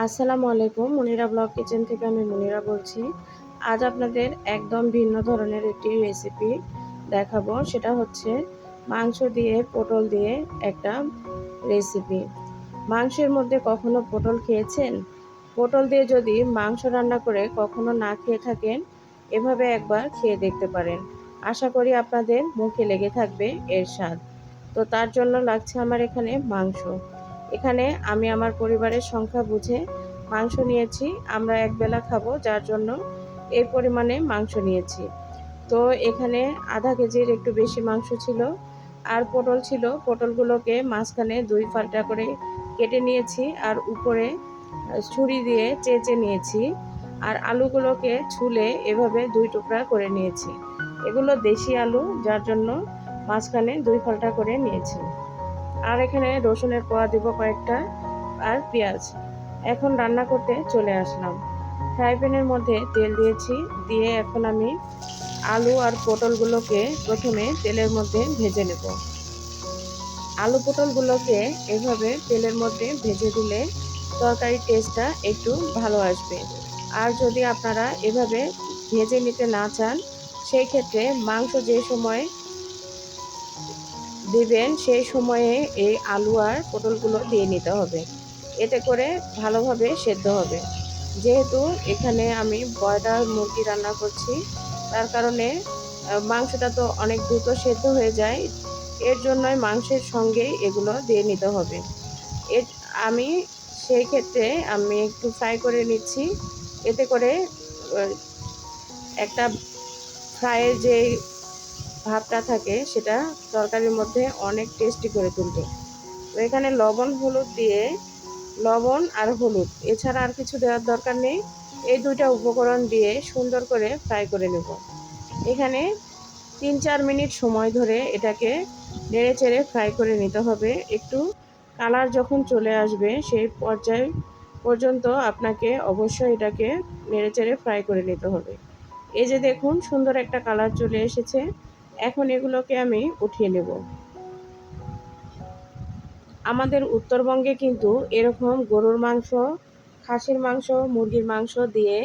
আসসালামু আলাইকুম। মুনিরা blog kitchen থেকে আমি মুনিরা বলছি। আজ আপনাদের একদম ভিন্ন ধরনের একটি রেসিপি দেখাবো। সেটা হচ্ছে মাংস দিয়ে পটল দিয়ে একটা রেসিপি। মাংসের মধ্যে কখনো পটল খেয়েছেন? পটল দিয়ে যদি মাংস রান্না করে কখনো না খেয়ে থাকেন, এভাবে একবার খেয়ে দেখতে পারেন। আশা করি আপনাদের মুখে লেগে থাকবে এর স্বাদ। তো তার জন্য লাগছে আমার এখানে মাংস। এখানে আমি আমার পরিবারের সংখ্যা বুঝে মাংস নিয়েছি। আমরা একবেলা খাবো, যার জন্য এই পরিমাণে মাংস নিয়েছি। তো এখানে আধা কেজির একটু বেশি মাংস ছিল। আর পটল ছিল, পটলগুলোকে মাঝখানে 2 ফাল্টা করে কেটে নিয়েছি আর উপরে ছুরি দিয়ে চেঁচে নিয়েছি। আর আলুগুলোকে ছুলে এভাবে 2 টুকরা করে নিয়েছি। এগুলো দেশি আলু, যার জন্য মাঝখানে 2 ফাল্টা করে নিয়েছি। আর এখানে রসুনের কোয়া দিব কয়েকটা, আর পেঁয়াজ। এখন রান্না করতে চলে আসলাম। ফ্রাই প্যানের মধ্যে তেল দিয়েছি। দিয়ে এখন আমি আলু আর পটলগুলোকে প্রথমে তেলের মধ্যে ভেজে নেব। আলু পটলগুলোকে এভাবে তেলের মধ্যে ভেজে দিলে তরকারির টেস্টটা একটু ভালো আসবে। আর যদি আপনারা এভাবে ভেজে নিতে না চান, সেই ক্ষেত্রে মাংস যে সময় দিবেন সেই সময়ে এই আলু আর পটলগুলো দিয়ে নিতে হবে। এতে করে ভালোভাবে সেদ্ধ হবে। যেহেতু এখানে আমি ব্রয়লার মুরগি রান্না করছি, তার কারণে মাংসটা তো অনেক দ্রুত সেদ্ধ হয়ে যায়। এর জন্যই মাংসের সঙ্গে এগুলো দিয়ে নিতে হবে। এর আমি সেই ক্ষেত্রে আমি একটু ফ্রাই করে নিচ্ছি। এতে করে একটা ফ্রাইয়ের যে ভাবটা থাকে সেটা তরকারির মধ্যে অনেক টেস্টি করে তুলবে। তো এখানে লবণ আর হলুদ এছাড়া আর কিছু দেওয়ার দরকার নেই। এই দুইটা উপকরণ দিয়ে সুন্দর করে ফ্রাই করে নেব। এখানে 3-4 মিনিট সময় ধরে এটাকে নেড়ে চেড়ে ফ্রাই করে নিতে হবে। একটু কালার যখন চলে আসবে সেই পর্যায় পর্যন্ত আপনাকে অবশ্যই এটাকে নেড়ে চেড়ে ফ্রাই করে নিতে হবে। এই যে দেখুন, সুন্দর একটা কালার চলে এসেছে। এখন এগুলোকে আমি উঠিয়ে নেব। আমাদের উত্তরবঙ্গে কিন্তু এরকম গরুর মাংস, খাসির মাংস, মুরগির মাংস দিয়ে,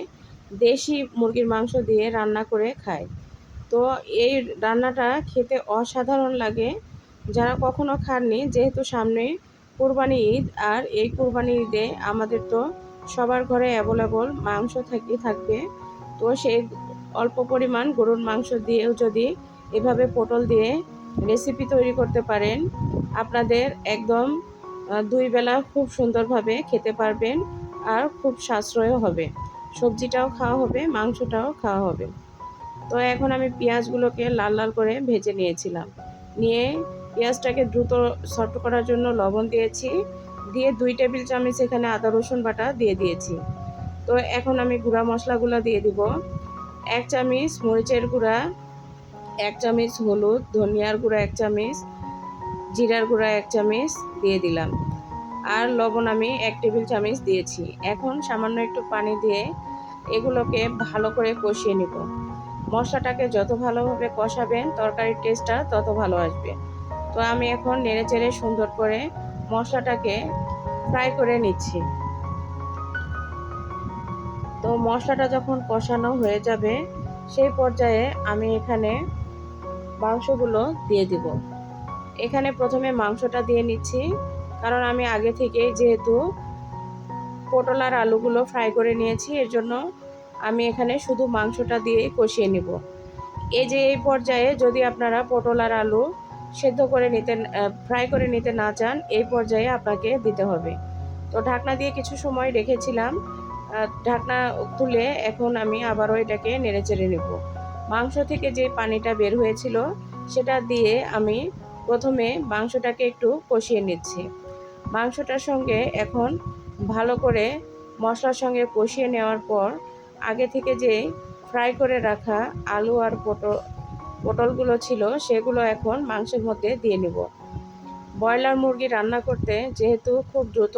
দেশি মুরগির মাংস দিয়ে রান্না করে খায়। তো এই রান্নাটা খেতে অসাধারণ লাগে। যারা কখনো খাননি, যেহেতু সামনে কুরবানি ঈদ, আর এই কুরবানি ঈদে আমাদের তো সবার ঘরে অ্যাভেলেবল মাংস থাকবে। তো সেই অল্প পরিমাণ গরুর মাংস দিয়েও যদি এভাবে পটল দিয়ে রেসিপি তৈরি করতে পারেন, আপনাদের একদম 2 বেলা খুব সুন্দরভাবে খেতে পারবেন। আর খুব সাশ্রয়ও হবে। সবজিটাও খাওয়া হবে, মাংসটাও খাওয়া হবে। তো এখন আমি পেঁয়াজগুলোকে লাল লাল করে ভেজে নিয়েছিলাম। নিয়ে পেঁয়াজটাকে দ্রুত সফট করার জন্য লবণ দিয়েছি। দিয়ে 2 টেবিল চামচ এখানে আদা রসুন বাটা দিয়ে দিয়েছি। তো এখন আমি গুঁড়া মশলাগুলো দিয়ে দিব। 1 চামচ মরিচের গুঁড়া, 1 চামচ হলুদ, ধনিয়ার গুঁড়া 1 চামচ, জিরার গুঁড়া 1 চামচ দিয়ে দিলাম। আর লবণ আমি 1 টেবিল চামচ দিয়েছি। এখন সামান্য একটু পানি দিয়ে এগুলোকে ভালো করে কষিয়ে নেব। মশলাটাকে যত ভালোভাবে কষাবেন তরকারির টেস্টটা তত ভালো আসবে। তো আমি এখন নেড়েচেড়ে সুন্দর করে মশলাটাকে ফ্রাই করে নিচ্ছি। তো মশলাটা যখন কষানো হয়ে যাবে সেই পর্যায়ে আমি এখানে মাংসগুলো দিয়ে দিব। এখানে প্রথমে মাংসটা দিয়ে নিচ্ছি, কারণ আমি আগে থেকে যেহেতু পটল আর আলুগুলো ফ্রাই করে নিয়েছি, এর জন্য আমি এখানে শুধু মাংসটা দিয়ে কষিয়ে নিব। এই পর্যায়ে যদি আপনারা পটল আর আলু সেদ্ধ করে ফ্রাই করে নিতে না চান, এই পর্যায়ে আপনাকে দিতে হবে। তো ঢাকনা দিয়ে কিছু সময় রেখেছিলাম। ঢাকনা তুলে এখন আমি আবারও এটাকে নেড়েচেড়ে নেব। মাংস থেকে যে পানিটা বের হয়েছিল সেটা দিয়ে আমি প্রথমে মাংসটাকে একটু কষিয়ে নিচ্ছি। মাংসটার সঙ্গে এখন ভালো করে মশলার সঙ্গে কষিয়ে নেওয়ার পর আগে থেকে যে ফ্রাই করে রাখা আলু আর পটলগুলো ছিল সেগুলো এখন মাংসের মধ্যে দিয়ে নেব। ব্রয়লার মুরগি রান্না করতে যেহেতু খুব দ্রুত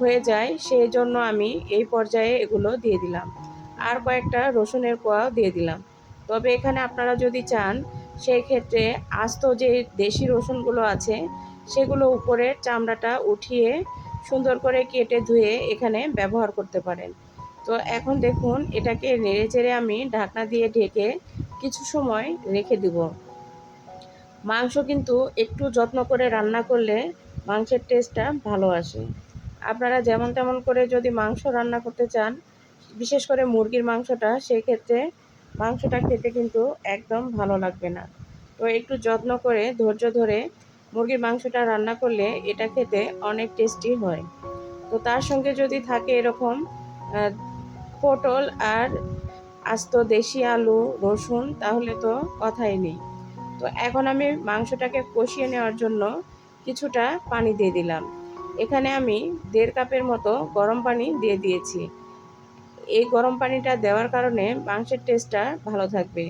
হয়ে যায়, সেই জন্য আমি এই পর্যায়ে এগুলো দিয়ে দিলাম। আর কয়েকটা রসুনের কোয়াও দিয়ে দিলাম। তবে এখানে আপনারা যদি চান, সেই ক্ষেত্রে আস্ত যে দেশি রসুনগুলো আছে সেগুলো উপরের চামড়াটা উঠিয়ে সুন্দর করে কেটে ধুয়ে এখানে ব্যবহার করতে পারেন। তো এখন দেখুন এটাকে নেড়েচেড়ে আমি ঢাকনা দিয়ে ঢেকে কিছু সময় রেখে দিব। মাংস কিন্তু একটু যত্ন করে রান্না করলে মাংসের টেস্টটা ভালো আসে। আপনারা যেমন তেমন করে যদি মাংস রান্না করতে চান, বিশেষ করে মুরগির মাংসটা, সেই ক্ষেত্রে মাংসটা খেতে কিন্তু একদম ভালো লাগবে না। তো একটু যত্ন করে ধৈর্য ধরে মুরগির মাংসটা রান্না করলে এটা খেতে অনেক টেস্টি হয়। তো তার সঙ্গে যদি থাকে এরকম পটল আর আস্ত দেশি আলু, রসুন, তাহলে তো কথাই নেই। তো এখন আমি মাংসটাকে কষিয়ে নেওয়ার জন্য কিছুটা পানি দিয়ে দিলাম। এখানে আমি 1.5 কাপের মতো গরম পানি দিয়ে দিয়েছি। এই গরম পানিটা দেওয়ার কারণে মাংসের টেস্টটা ভালো থাকবে।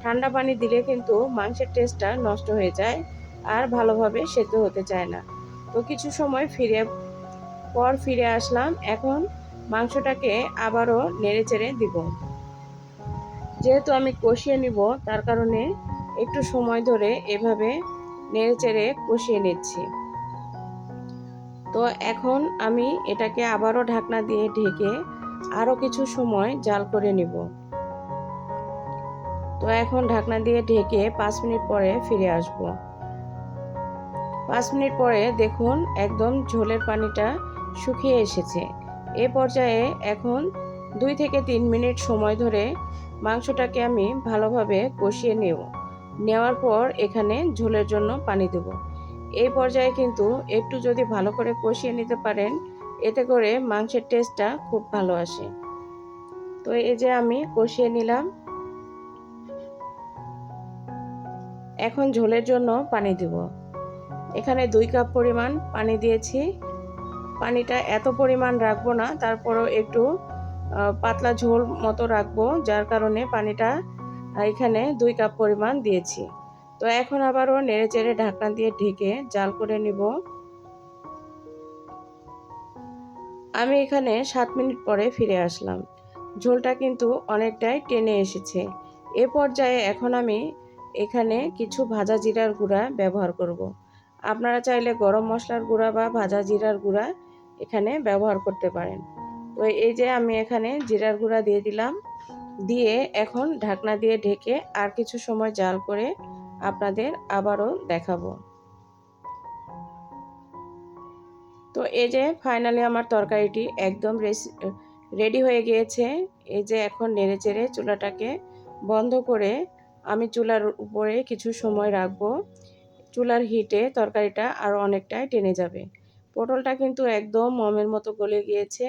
ঠান্ডা পানি দিলে কিন্তু মাংসের টেস্টটা নষ্ট হয়ে যায় আর ভালোভাবে সেদ্ধ হতে চায় না। তো কিছু সময় ফিরে আসলাম। এখন মাংসটাকে আবারও নেড়েচেড়ে দিব। যেহেতু আমি কষিয়ে নিব, তার কারণে একটু সময় ধরে এভাবে নেড়েচেড়ে কষিয়ে নিচ্ছি। তো এখন আমি এটাকে আবারও ঢাকনা দিয়ে ঢেকে আরও কিছু সময় জাল করে নিব। তো এখন ঢাকনা দিয়ে ঢেকে 5 মিনিট পরে ফিরে আসব। 5 মিনিট পরে দেখুন একদম ঝোলের পানিটা শুকিয়ে এসেছে। এ পর্যায়ে এখন 2 থেকে 3 মিনিট সময় ধরে মাংসটাকে আমি ভালোভাবে কষিয়ে নেওয়ার পর এখানে ঝোলের জন্য পানি দেব। এই পর্যায়ে কিন্তু একটু যদি ভালো করে কষিয়ে নিতে পারেন, এতে করে মাংসের টেস্টটা খুব ভালো আসে। তো এই যে আমি কষিয়ে নিলাম। এখন ঝোলের জন্য পানি দেব। এখানে 2 কাপ পরিমাণ পানি দিয়েছি। পানিটা এত পরিমাণ রাখবো না, তারপরও একটু পাতলা ঝোল মতো রাখবো, যার কারণে পানিটা এখানে 2 কাপ পরিমাণ দিয়েছি। তো এখন আবারও নেড়েচেড়ে ঢাকনা দিয়ে ঢেকে জাল করে নিব। আমি এখানে 7 মিনিট পরে ফিরে আসলাম। ঝোলটা কিন্তু অনেকটাই টেনে এসেছে। এ পর্যায়ে এখন আমি এখানে কিছু ভাজা জিরার গুঁড়া ব্যবহার করব। আপনারা চাইলে গরম মশলার গুঁড়া বা ভাজা জিরার গুঁড়া এখানে ব্যবহার করতে পারেন। তো এই যে আমি এখানে জিরার গুঁড়া দিয়ে দিলাম। দিয়ে এখন ঢাকনা দিয়ে ঢেকে আর কিছু সময় জাল করে আপনাদের আবারও দেখাবো। তো এই যে ফাইনালি আমার তরকারিটি একদম রেডি হয়ে গিয়েছে। এই যে এখন নেড়েচেড়ে চুলাটাকে বন্ধ করে আমি চুলার উপরে কিছু সময় রাখবো। চুলার হিটে তরকারিটা আরও অনেকটাই টেনে যাবে। পটলটা কিন্তু একদম মমের মতো গলে গিয়েছে।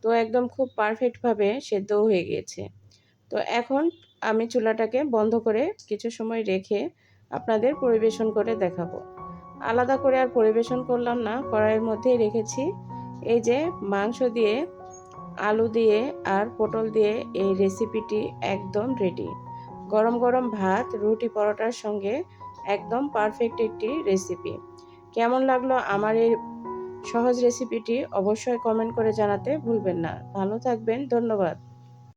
তো একদম খুব পারফেক্টভাবে সেদ্ধও হয়ে গিয়েছে। তো এখন আমি চুলাটাকে বন্ধ করে কিছু সময় রেখে আপনাদের পরিবেশন করে দেখাবো। আলাদা করে আর পরিবেশন করলাম না, কড়াইয়ের মধ্যেই রেখেছি। এই যে মাংস দিয়ে, আলু দিয়ে আর পটল দিয়ে এই রেসিপিটি একদম রেডি। গরম গরম ভাত, রুটি, পরোটার সঙ্গে একদম পারফেক্ট একটি রেসিপি। কেমন লাগলো আমার এই সহজ রেসিপিটি অবশ্যই কমেন্ট করে জানাতে ভুলবেন না। ভালো থাকবেন। ধন্যবাদ।